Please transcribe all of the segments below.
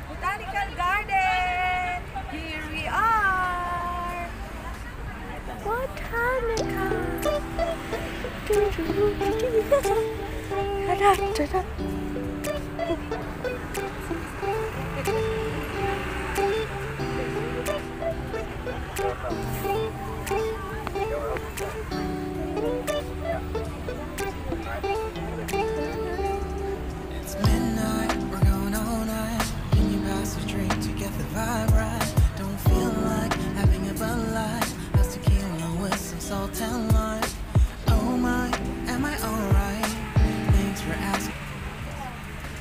Botanical Garden! Here we are! Botanical. It's midnight, we're going all night. Can you pass a drink to get the vibe right? Don't feel like having a Bud Light. How's tequila with some salt and lime? Oh my, am I alright? Thanks for asking.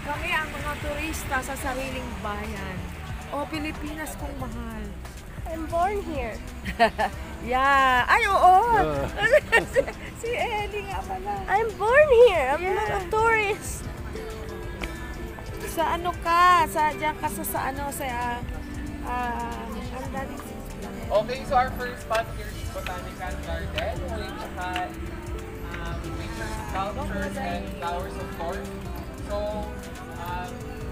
Kami ang mga turista sa sariling bayan. O Pilipinas kong mahal. I'm born here. Yeah! Ay, oo! si Ellie nga pala. I'm born here. I'm not a tourist. Sa ano ka? Diyan ka sa ano? Sa, ano natin? Okay, so our first spot here is Botanical Garden, which had pictures, sculptures, and flowers, of course. So,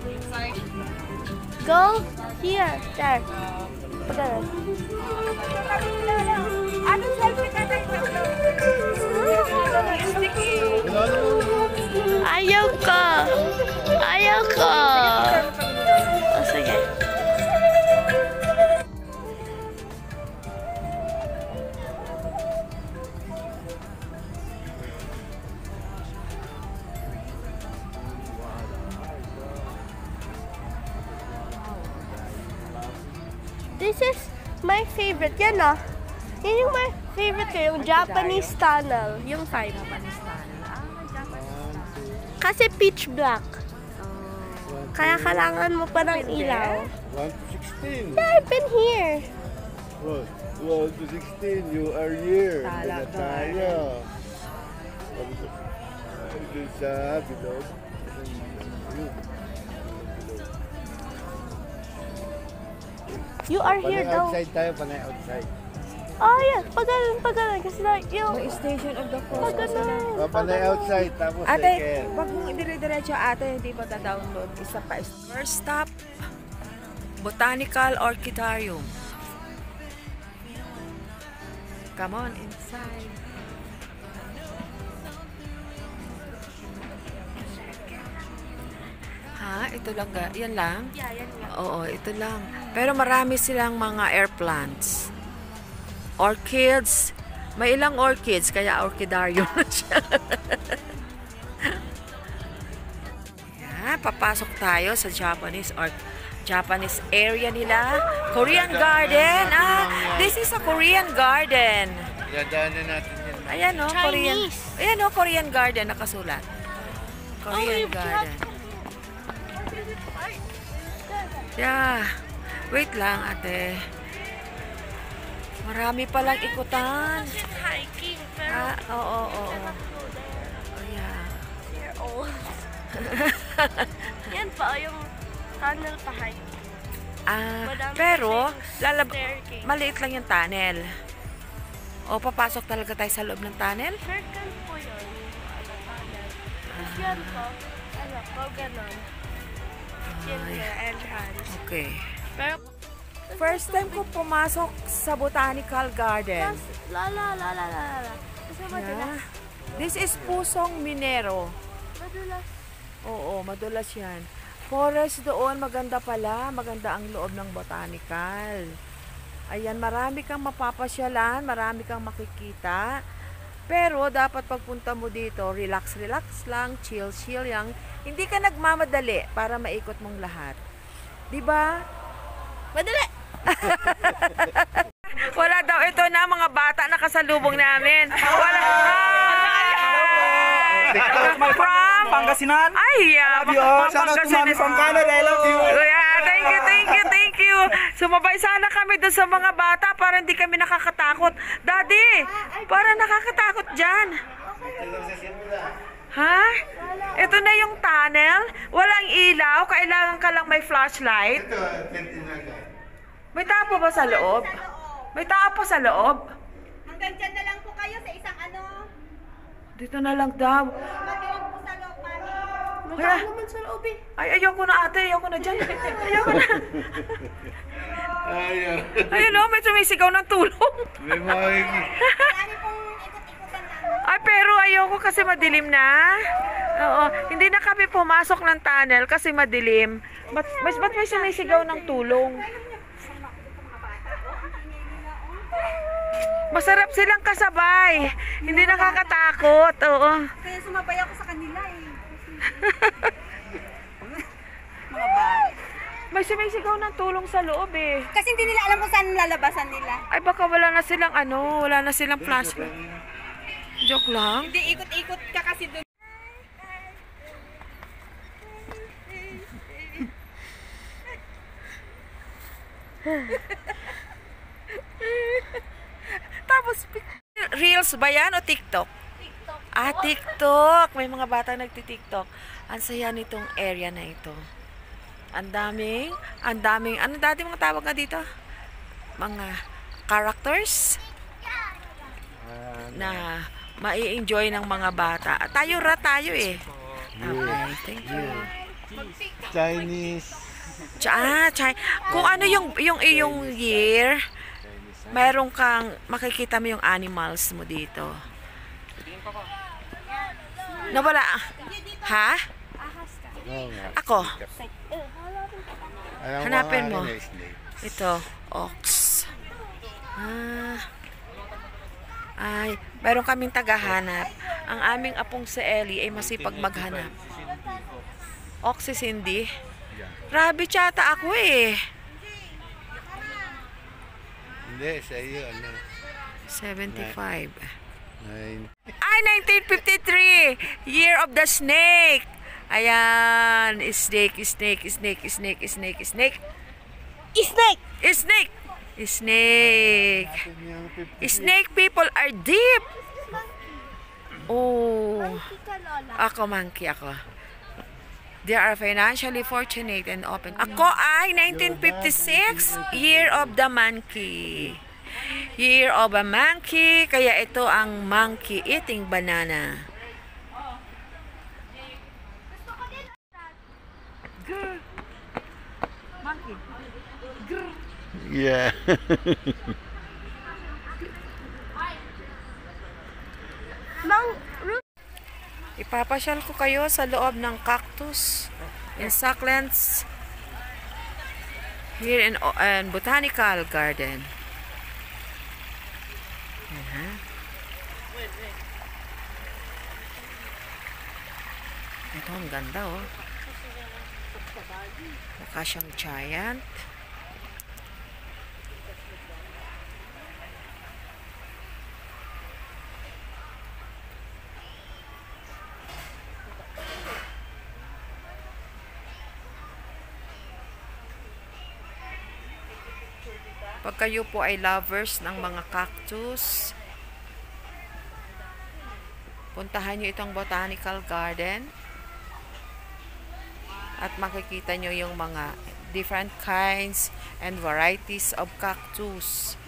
inside, Go here. There. There. Ano selfie ka tayo? Ayaw ko. Ayaw ko. Oh, sige. This is my favorite. Yan ah. Yan yung my favorite ko. Yung Japanese tunnel. Yung 5. Japanese tunnel. Japanese tunnel. Kasi pitch black. Kaya kailangan mo pa ng ilaw. 1 to 16. Yeah, I've been here. What? 1 to 16, you are here. Talaga. Wala tayo. Doon sa bilog. You are here Panay daw. outside tayo, panay outside. Oh, yeah. Pagalan. Kasi like, yung... May station of the cross. Pagalan. Panay outside, tapos Ate, second. wag mong dire-diretso ate, hindi pa da-download. Isa pa. First stop, Botanical Orchidarium. Come on, inside. Ha? Ito lang ga? Yan lang? Yeah, yan nga. Oo, ito lang. Pero marami silang mga air plants. Orchids. May ilang orchids, kaya orchidarium na siya. Yan, papasok tayo sa Japanese area nila. Korean garden. This is a Korean garden. Dadaanan natin yan. Ayan o, Korean. Chinese. Ayan o, Korean garden nakasulat. Korean garden. Yeah. Wait lang, ate. Marami palang ikutan. Hiking, pero... Oo. Oh, yeah. You're old. Yan pa, yung tunnel pa hiking. Madami Pero, kasi yung staircase. maliit lang yung tunnel. O, papasok talaga tayo sa loob ng tunnel? Circle po yun. Tunnel. Tapos yan po, po ganon. Yan yung entrance. Okay. Pero, First time ko pumasok sa Botanical Garden. la. Kasi madulas. This is Pusong Minero. Madulas. Oo, madulas yan. Forest doon, maganda pala. Maganda ang loob ng botanical. Ayan, marami kang mapapasyalan, marami kang makikita. Pero dapat pagpunta mo dito, relax lang, chill lang. Hindi ka nagmamadali para maikot mong lahat. 'Di ba? Madali! Wala daw ito na mga bata na kasalubong namin. Wala. From Pangasinan. Ay, Shout out to Mami from Canada. I love you. Yeah, thank you. Sumabay sana kami doon sa mga bata para hindi kami nakakatakot. Daddy, para nakakatakot dyan. Ha? Ito na yung tunnel. Walang ilaw. Kailangan ka lang may flashlight. May tapo ba sa loob? May tapo sa loob? Hanggang dyan na lang po kayo sa isang ano. Dito na lang daw. Matilang po sa loob, mami. Ay, naman sa loob eh. ay, ayoko na ate, ayoko na dyan. Ayoko na. Ayaw. Ayun o, may sumisigaw ng tulong. May makikita. Marami pong ikot-ikotan namin. Ay, pero ayoko kasi madilim na. Oo, hindi na kami pumasok ng tunnel kasi madilim. Ba't may sumisigaw ng tulong? Masarap silang kasabay. Hindi nakakatakot. Oo. Kaya sumabay ako sa kanila eh. May sumisigaw ng tulong sa loob eh. Kasi hindi nila alam kung saan lalabasan nila. Ay, baka wala na silang flashlight. Joke lang. Hindi ikot-ikot ka kasi doon. Tapos, Reels ba yan o TikTok? Ah, TikTok. May mga batang nagti-TikTok. Ang saya nitong area na ito. Ang daming, ano dati mga tawag nga dito? Mga characters na mai-enjoy ng mga bata. Tayo eh. Okay, thank you. Chinese. Kung ano yung iyong year, mayroon kang, makikita mo yung animals mo dito. Nawala. Ha? Oo nga. Ako. Alam Hanapin mo. ang akin, snake. Ito, ox. Ay, mayroon kaming tagahanap. Ang aming apong si Ellie ay masipag maghanap. Ox si Cindy. Rabbit yata ako eh. Hindi, sa iyo, 75. Nine. Ay, 1953! Year of the Snake! Ayan, snake. Snake people are deep! Oh, ako monkey ako. They are financially fortunate and open. Ako ay 1956, Year of the Monkey. Year of a Monkey, kaya ito ang monkey eating banana. Monkey. Yeah. Ipapasyal ko kayo sa loob ng cactus in succulents here in Botanical Garden. Ayan. Ito, ang ganda oh. Mukha siyang giant. Pag kayo po ay lovers ng mga cactus, puntahan nyo itong Botanical Garden at makikita nyo yung mga different kinds and varieties of cactus.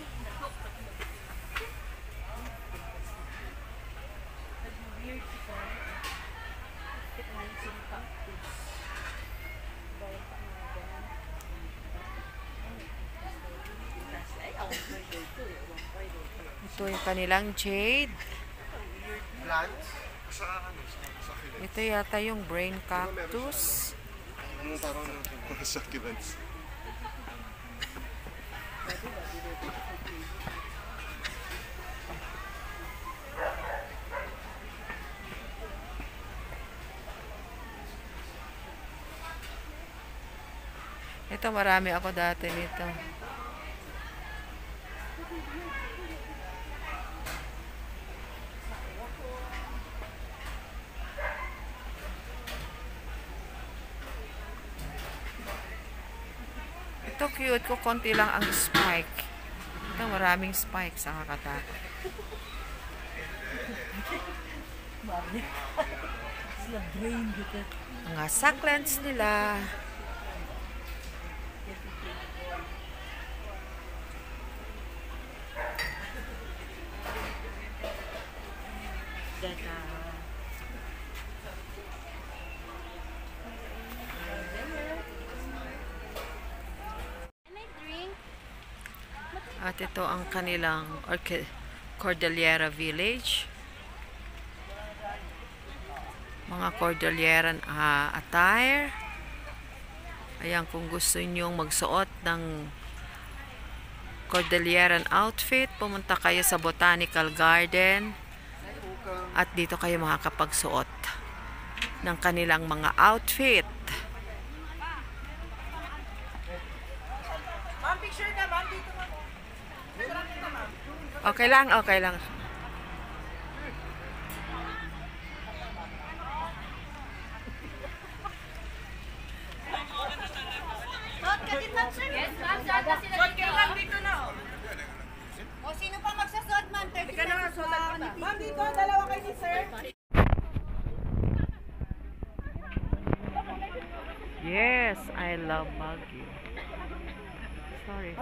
Ito yung kanilang jade. Ito yata yung brain cactus. Succulents. Ito marami ako dati nito. Ito cute ko, konti lang ang spike. Ito maraming spikes, ang kakatakot. Mga succulents nila. At ito ang kanilang Cordillera Village. Mga Cordilleran attire. Ayan, kung gusto nyong magsuot ng Cordilleran outfit, pumunta kayo sa Botanical Garden at dito kayo makakapagsuot ng kanilang mga outfit. Ma'am, picture ka, ma'am. Dito, ma'am. Okay lang, okay lang. Suot ka din, ma'am, sir. Yes, ma'am. Suot ka lang dito na. O, sino pa magsasuot, ma'am? 30 pesos pa. Ma'am, dito. Dalawa kayo ni sir. Yes, I love Baguio. Sorry.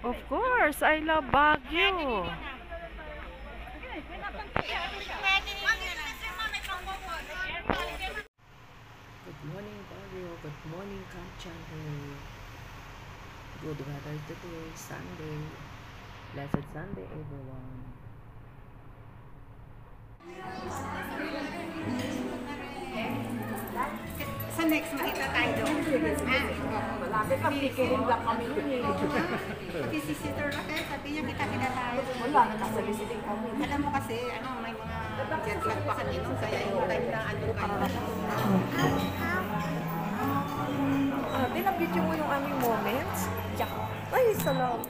Of course, I love Baguio. Good morning, Baguio. Good morning, Kamchahe. Good weather today, Sunday. Blessed Sunday, everyone. Sa next, makita tayo doon. Malapit ang pikirin lang kami yun eh. Pati si Sister Raquel, sabi niya, kita tayo. Wala, nakasalisiding kami. Alam mo kasi, may mga jet lag pa kami nung kaya yung time na ano kayo. Binabidyo mo yung aming moments? Ay, salamat.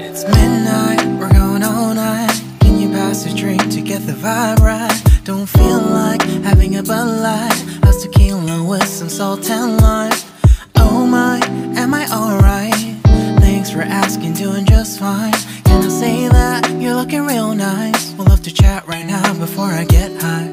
It's midnight, we're going all night. Can you pass a drink to get the vibe right? Don't feel like having a Bud Light. How's tequila with some salt and lime? Oh my, am I alright? Thanks for asking, doing just fine. Can I say that you're looking real nice? We'll love to chat right now before I get high.